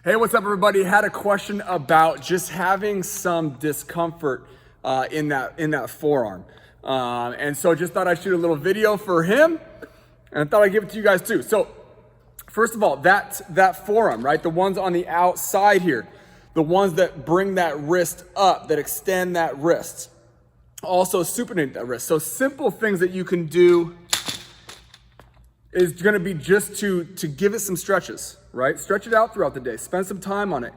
Hey, what's up, everybody? Had a question about just having some discomfort in that forearm, and so just thought I'd shoot a little video for him, and I thought I'd give it to you guys too. So, first of all, that forearm, right? The ones on the outside here, the ones that bring that wrist up, that extend that wrist, also supinate that wrist. So simple things that you can do is going to be just to give it some stretches, right? Stretch it out throughout the day. Spend some time on it.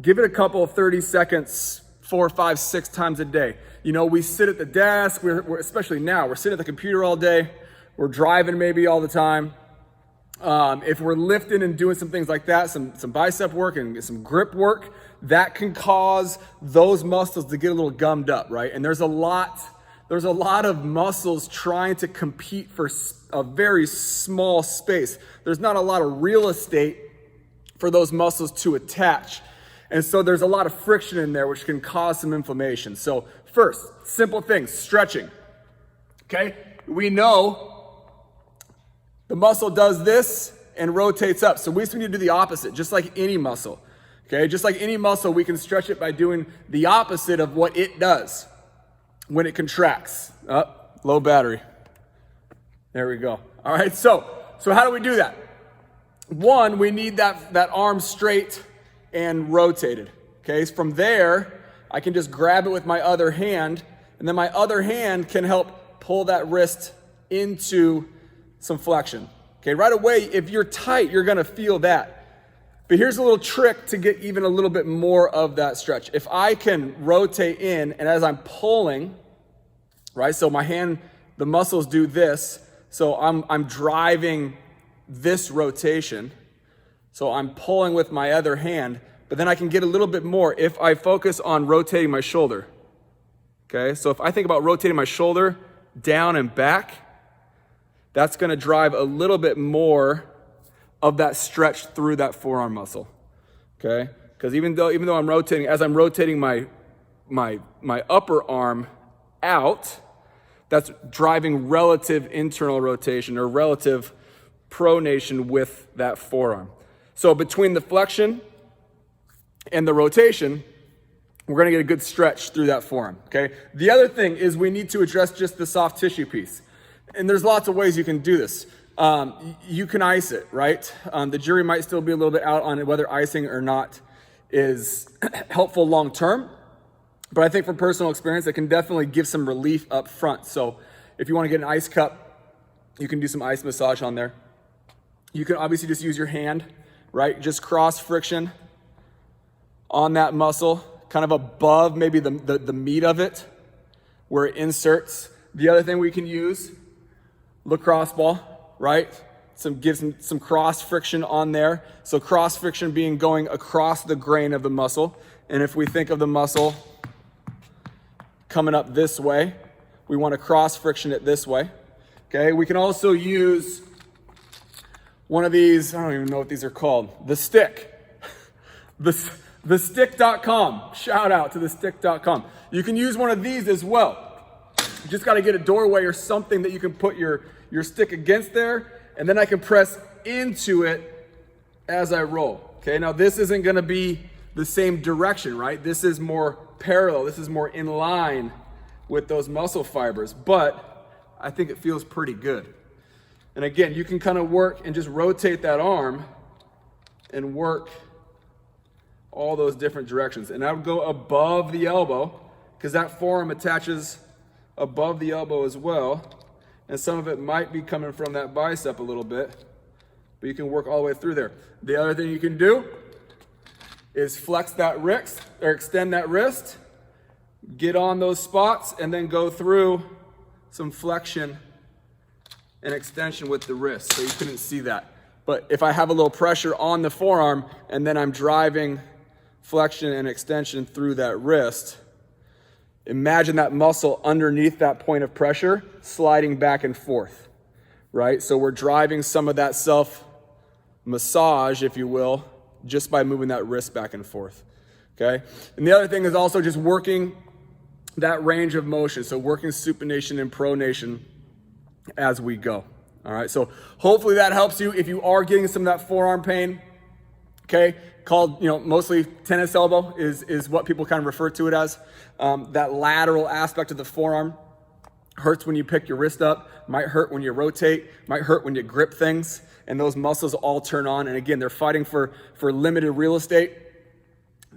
Give it a couple of 30 seconds, 4, 5, 6 times a day. You know, we sit at the desk, we're especially now, we're sitting at the computer all day. We're driving maybe all the time. If we're lifting and doing some things like that, some bicep work and some grip work, that can cause those muscles to get a little gummed up, right? And there's a lot of muscles trying to compete for a very small space. There's not a lot of real estate for those muscles to attach. And so there's a lot of friction in there, which can cause some inflammation. So first, simple things, stretching, okay? We know the muscle does this and rotates up. So we just need to do the opposite, just like any muscle, okay? Just like any muscle, we can stretch it by doing the opposite of what it does when it contracts. Low battery. There we go. All right, so how do we do that? One, we need that arm straight and rotated, okay? So from there, I can just grab it with my other hand, and then my other hand can help pull that wrist into some flexion. Okay, right away, if you're tight, you're gonna feel that. But here's a little trick to get even a little bit more of that stretch. If I can rotate in, and as I'm pulling, right, so my hand, the muscles do this, so I'm driving this rotation, so I'm pulling with my other hand, but then I can get a little bit more if I focus on rotating my shoulder. Okay, so if I think about rotating my shoulder down and back, that's gonna drive a little bit more of that stretch through that forearm muscle, okay? Because even though I'm rotating, as I'm rotating my upper arm out, that's driving relative internal rotation or relative pronation with that forearm. So between the flexion and the rotation, we're gonna get a good stretch through that forearm, okay? The other thing is we need to address just the soft tissue piece. And there's lots of ways you can do this. You can ice it, right? The jury might still be a little bit out on whether icing or not is helpful long term, but I think from personal experience, it can definitely give some relief up front. So if you want to get an ice cup, you can do some ice massage on there. You can obviously just use your hand, right? Just cross friction on that muscle, kind of above maybe the meat of it, where it inserts. The other thing we can use, lacrosse ball, right? Give some cross friction on there. So cross friction being going across the grain of the muscle. And if we think of the muscle coming up this way, we want to cross friction it this way. Okay, we can also use one of these, I don't even know what these are called, the stick. The stick.com, shout out to the stick.com. You can use one of these as well. You just got to get a doorway or something that you can put your stick against there, and then I can press into it as I roll. Okay, now this isn't going to be the same direction, right? This is more parallel. This is more in line with those muscle fibers, but I think it feels pretty good. And again, you can kind of work and just rotate that arm and work all those different directions. And I would go above the elbow because that forearm attaches above the elbow as well. And some of it might be coming from that bicep a little bit, but you can work all the way through there. The other thing you can do is flex that wrist or extend that wrist, get on those spots, and then go through some flexion and extension with the wrist. So you couldn't see that. But if I have a little pressure on the forearm and then I'm driving flexion and extension through that wrist, imagine that muscle underneath that point of pressure sliding back and forth, right? So we're driving some of that self-massage, if you will, just by moving that wrist back and forth, okay? And the other thing is also just working that range of motion, so working supination and pronation as we go, all right? So hopefully that helps you if you are getting some of that forearm pain. okay? Called, mostly tennis elbow is what people kind of refer to it as. That lateral aspect of the forearm hurts when you pick your wrist up, might hurt when you rotate, might hurt when you grip things, and those muscles all turn on. And again, they're fighting for limited real estate.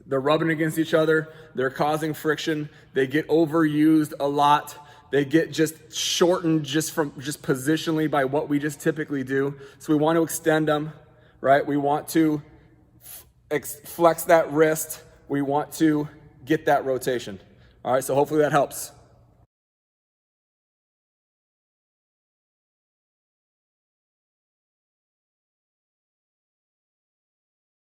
They're rubbing against each other. They're causing friction. They get overused a lot. They get just shortened just positionally by what we just typically do. So we want to extend them, right? We want to flex that wrist. We want to get that rotation. All right, so hopefully that helps.